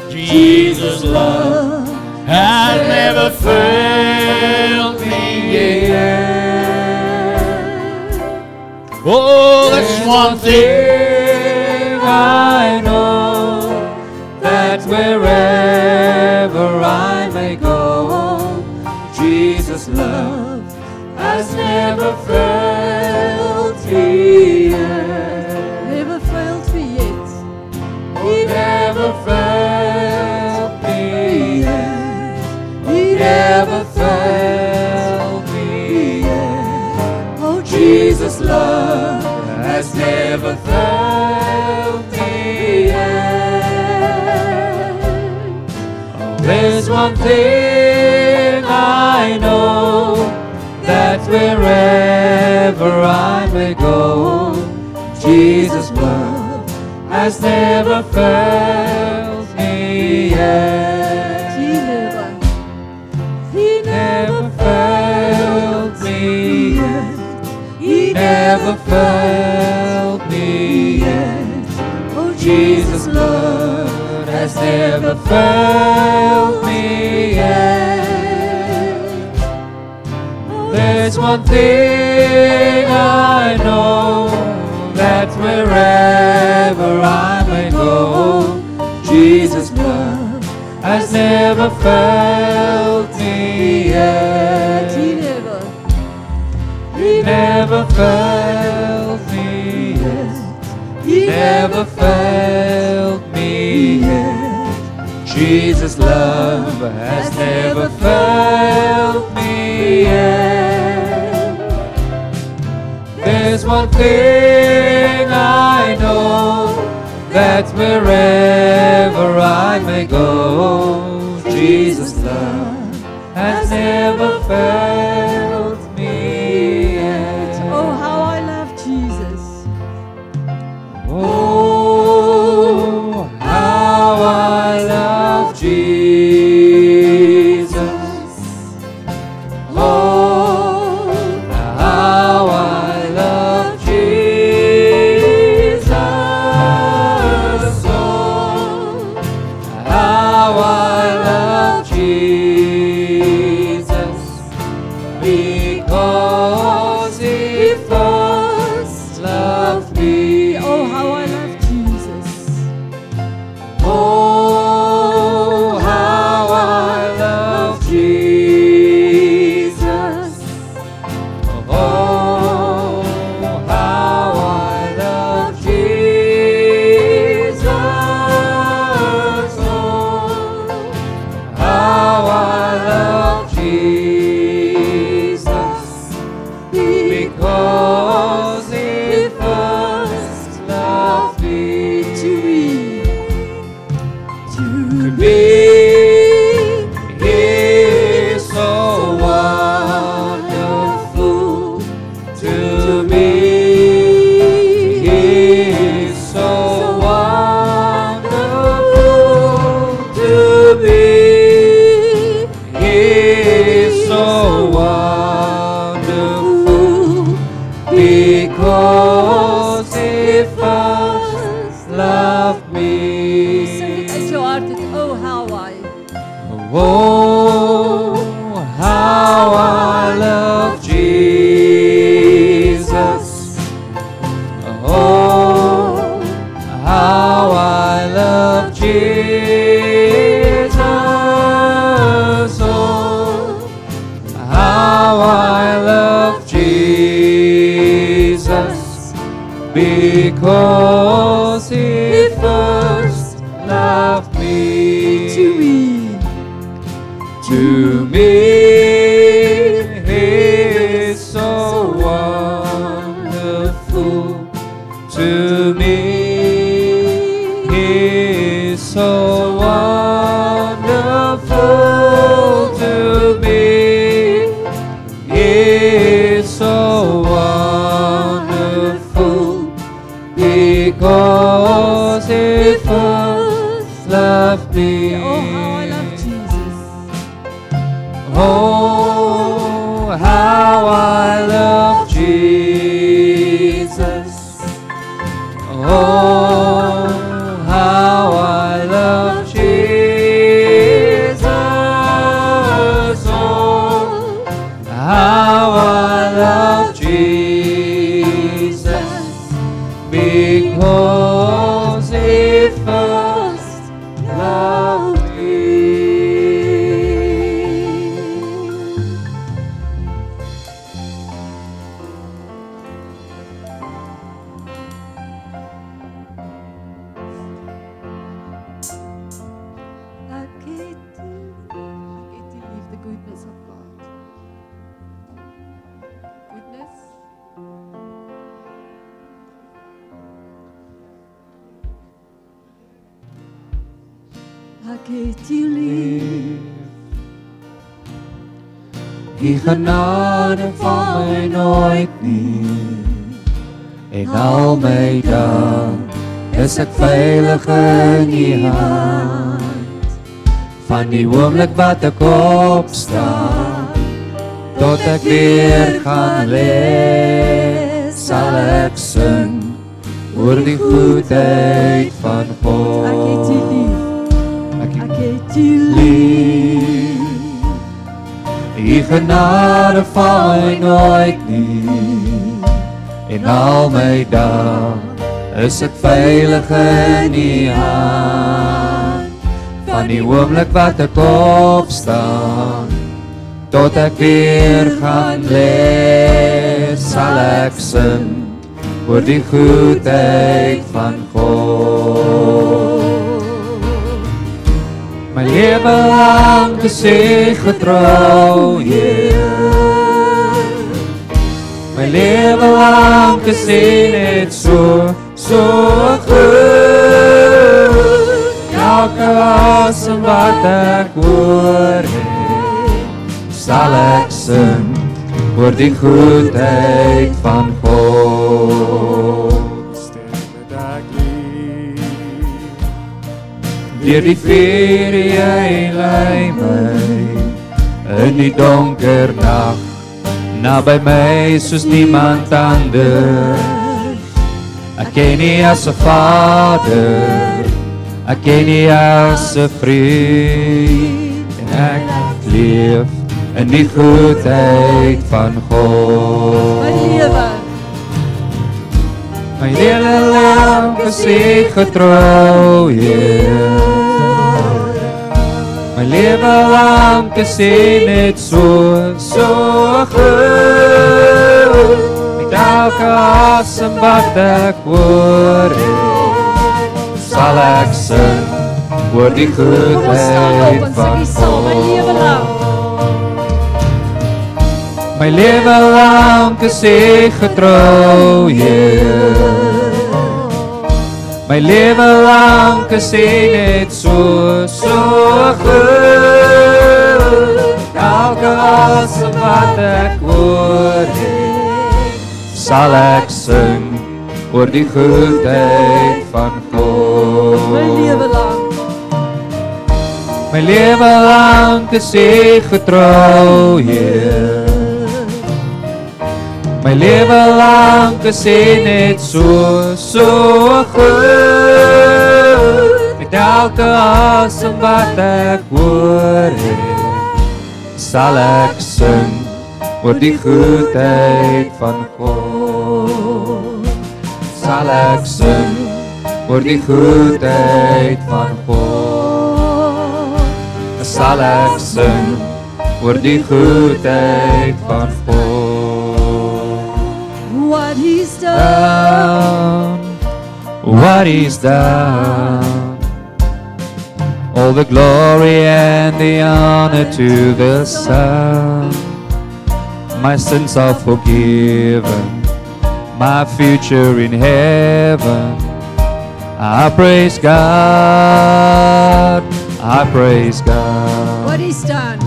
Jesus' love has never failed me yet. Oh, that's one thing I know, that wherever I may go, Jesus' love has never failed me yet. Never failed me yet. He never failed me yet. He never failed me yet. Oh, Jesus' love has never failed me yet. There's one thing I know, that wherever I may go, Jesus' love has never failed me yet. He never failed me yet. He never failed me yet. Oh, Jesus' blood has never failed me yet. There's one thing I know, that wherever I may go, Jesus' blood has never failed me yet. He never failed me yet. He never failed me yet. Jesus' love has never failed me yet. There's one thing I know, that wherever I may go, Jesus' love has never failed me yet. Oh, how I love Jesus. Oh, how I love Jesus. Oh, how I love Jesus. Oh, how I love Jesus. Because He first loved me. Oh, how I love Jesus. Oh, how I love Jesus. Oh, how I love Jesus. Oh, how I love Jesus. Because He first loved me. To He is so wonderful to me. He is so wonderful to me. He is so wonderful because He first loved me. Sing it uit jou hart. Oh, how I. Oh, how I love Jesus. Oh, how I love Jesus. Oh, because He first loved me. To me, He is so wonderful. To me, He is so wonderful. To me, He is so wonderful. Because He first loved me. Oh, how I love Jesus. Oh, how I love Jesus. Oh, how I love Jesus. Because He first loved me. Ek het U lief. Die genade van my nooit nie. En al my dae is ek veilig in U hand. Van die oomblik wat ek opstaan tot ek weer gaan lê, sal ek sing oor die goedheid van God. Ek het U lief. Ek het U lief. Die genade van my nooit nie. En al my dae is ek veilig in U hand. Van die oomblik wat ek opstaan tot ek weer gaan lê, sal ek sing oor die goedheid van God. My lewe lang is U getrou, Heer. My lewe lang is U net so goed. Elke asem wat ek hoor het, sal ek sing oor die goedheid van God. Stem ek lief. Deur die vuur jy lei my in die donker nag, naby my soos niemand anders. Ek ken U as 'n Vader, ek ken U as 'n vriend, en ek leef in die goedheid van God. My lewe lang is U getrou, Heer. My lewe lang is U net so goed. Met elke asem wat ek hoor het, sal ek sing oor die goedheid van God. My lewe lang is U getrou, Heer. My lewe lang is U net so goed. Elke asem wat ek hoor het, sal ek sing oor die goedheid van God. My lewe lang is U getrou, Heer. My lewe lang is U net so goed. Met elke asem wat ek hoor het, sal ek sing oor die goedheid van God. Sal ek sing oor die goedheid van God. Sal ek sing oor die goedheid van God. What He's done what He's done. All the glory and the honor to the Son. My sins are forgiven, my future in heaven. I praise God, I praise God. What He's done.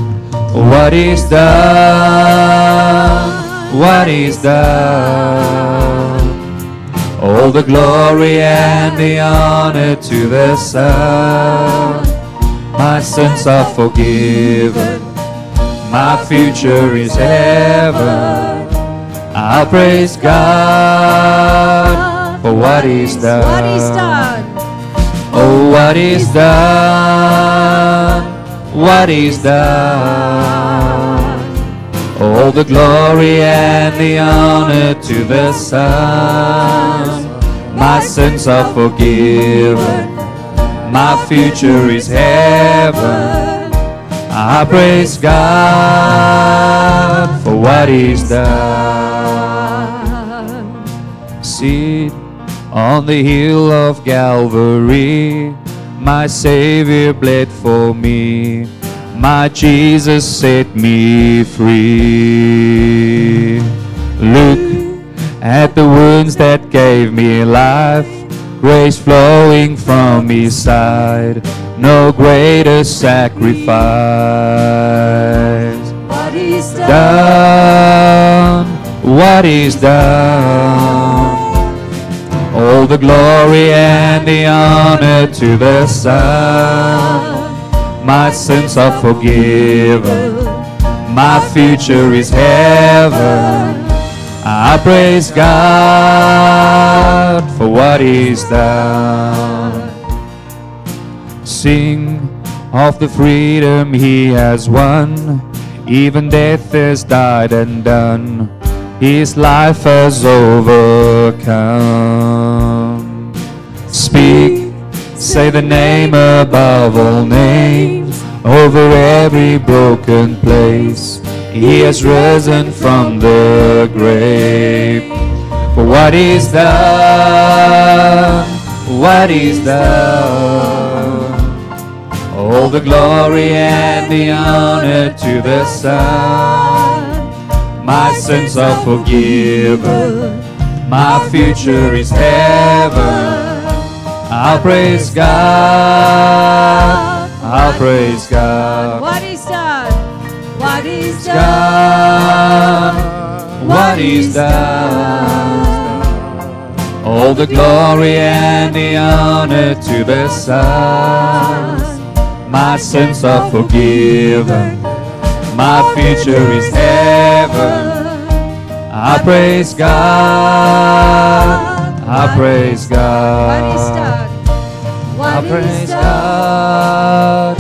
What He's done, what He's done. All the glory and the honor to the Son. My sins are forgiven, my future is heaven. I'll praise God for what He's done. What He's done. Oh, what He's done, what He's done. All the glory and the honor to the Son. My sins are forgiven, my future is heaven. I praise God for what He's done. Seated on the hill of Calvary, my Savior bled for me. My Jesus set me free. Look at the wounds that gave me life, grace flowing from His side, no greater sacrifice. What He's Done, what He's done. All the glory and the honor to the Son. My sins are forgiven, my future is heaven. I praise God for what He's done. Sing of the freedom He has won, even death has died and done. His life has overcome. Speak, say the name above all names, over every broken place. He has risen from the grave. For what He's done, what He's done. All the glory and the honor to the Son. My sins are forgiven, my future is heaven. I'll praise God, I'll praise God. What He's done. What He's done, what He's done. All the glory and the honor to the Son. My sins are forgiven, my future is heaven. I praise God, I praise God. What He's done. I praise God,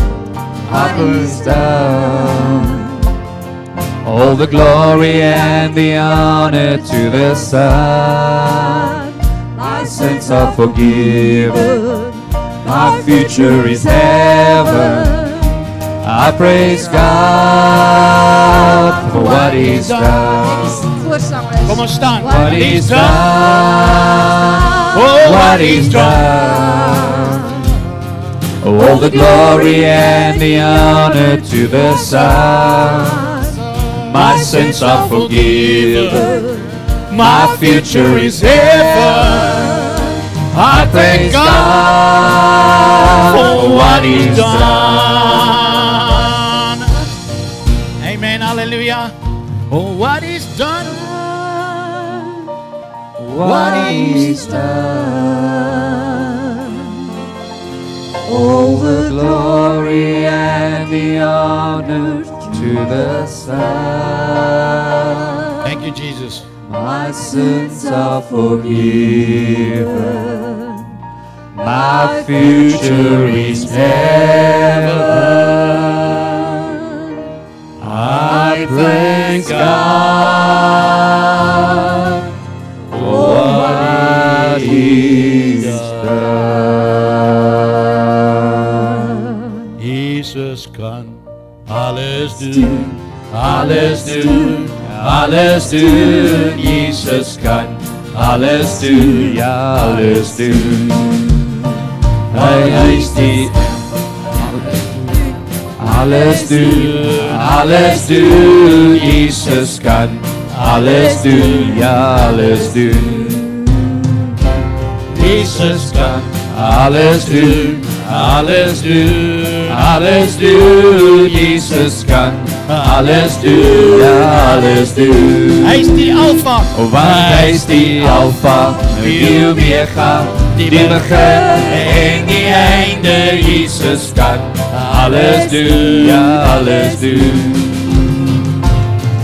I praise God. All the glory and the honor to the Son. My sins are forgiven, my future is heaven. I praise God for what He's done. Kom ons staan. What He's done, Oh, what He's done. All the glory and the honor to the Son. My sins are forgiven, my future is heaven. I thank God for what He's done. Amen, hallelujah. Oh, what He's done. What He's done. All the glory and the honor to the Son. Thank you, Jesus. My sins are forgiven, my future is heaven. I thank God for what He's done. Jesus kan alles doen, alles doen, alles doen. Jesus kan alles doen, ja, alles doen. Hij is die alles doen, Jesus kan alles doen, ja, alles doen. Jesus kan alles doen, alles doen, alles doen. Jesus kan alles doen, ja, alles doen. Hy is die Alpha. Want hij is die Alpha, die Omega, die begin en die einde. Jesus kan alles doen, ja, alles doen.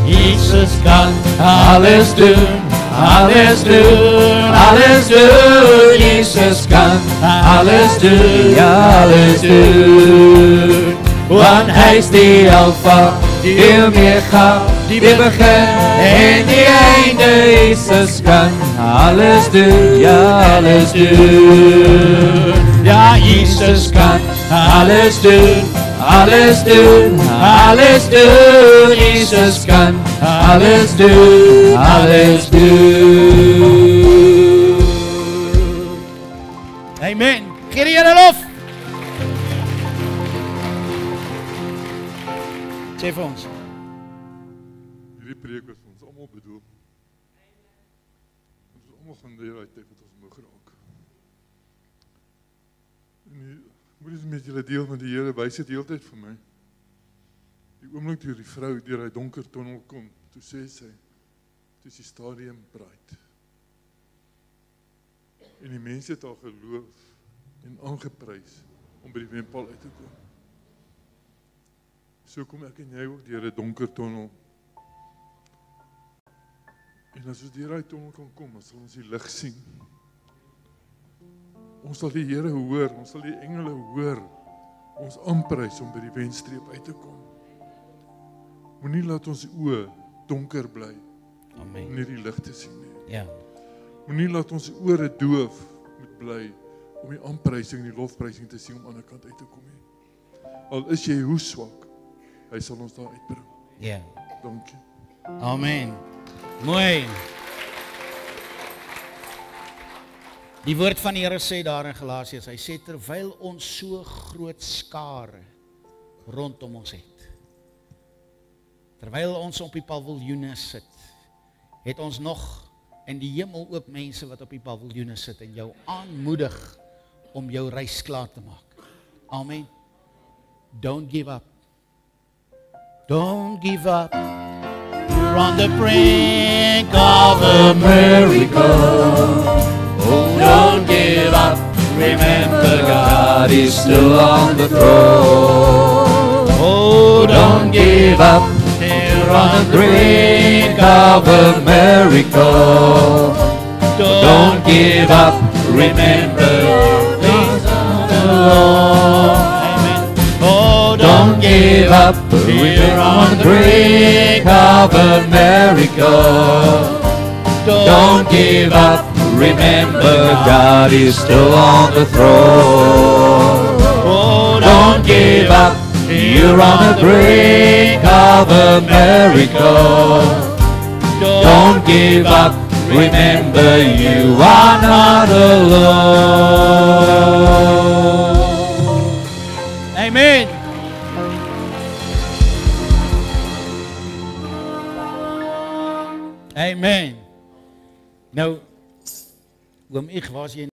Jesus kan alles doen, alles doen, alles doen. Jesus kan alles doen, ja, alles doen. Want hij is die Alpha, die Omega, die begin en die einde. Jezus kan alles doen, ja, alles doen. Ja, Jezus kan alles doen, alles doen, alles doen. Jezus kan alles doen, alles doen. Amen. Gee die Here lof. Sê vir ons. Hierdie preek was vir ons almal bedoel. Ons is almal gaan deur uit tyd wat ons moeg raak. En moet eens met julle deel van die Here wys dit heeltyd vir my. Die oomblik toe die vrou deur hy donker tunnel kom, toe sê sy, toe is die stadium bruid. En die mense het al geloof en aangeprys om by die wempel uit te kom. So kom ek en jy ook deur 'n donker tunnel. En as ons deur daai tunnel kan kom, dan sal ons die lig sien. Ons sal die Here hoor, ons sal die engele hoor, ons aanprys om by die wenstreep uit te kom. Moenie laat ons oë donker bly Amen. om nie die lig te sien nie. Ja. Moenie laat ons ore doof moet bly om die aanprysing en die lofprysing te sien om aan die ander kant uit te kom nie. Al is jy hoe swak, hy sal ons daar uitbring. Ja. Dankie. Amen. Mooi. Die woord van die Here sê daar in Galasiërs, hy sê terwyl ons so groot skare rondom ons het. Terwyl ons op die paviljoene sit, het ons nog in die hemel ook mense wat op die paviljoene sit en jou aanmoedig om jou reis klaar te maak. Amen. Don't give up. Don't give up. You're on the brink of a miracle. Oh, don't give up. Remember, God is still on the throne. Oh, don't give up. You're on the brink of a miracle. Don't give up. Remember, God's on the throne. Oh, Don't give up. We're on the brink of a miracle. Don't give up. Remember, God is still on the throne. Oh, Don't give up. You're on the brink of a miracle. Don't give up. Remember, you are not alone. Amen. Amen. Nou, oom, ek was jy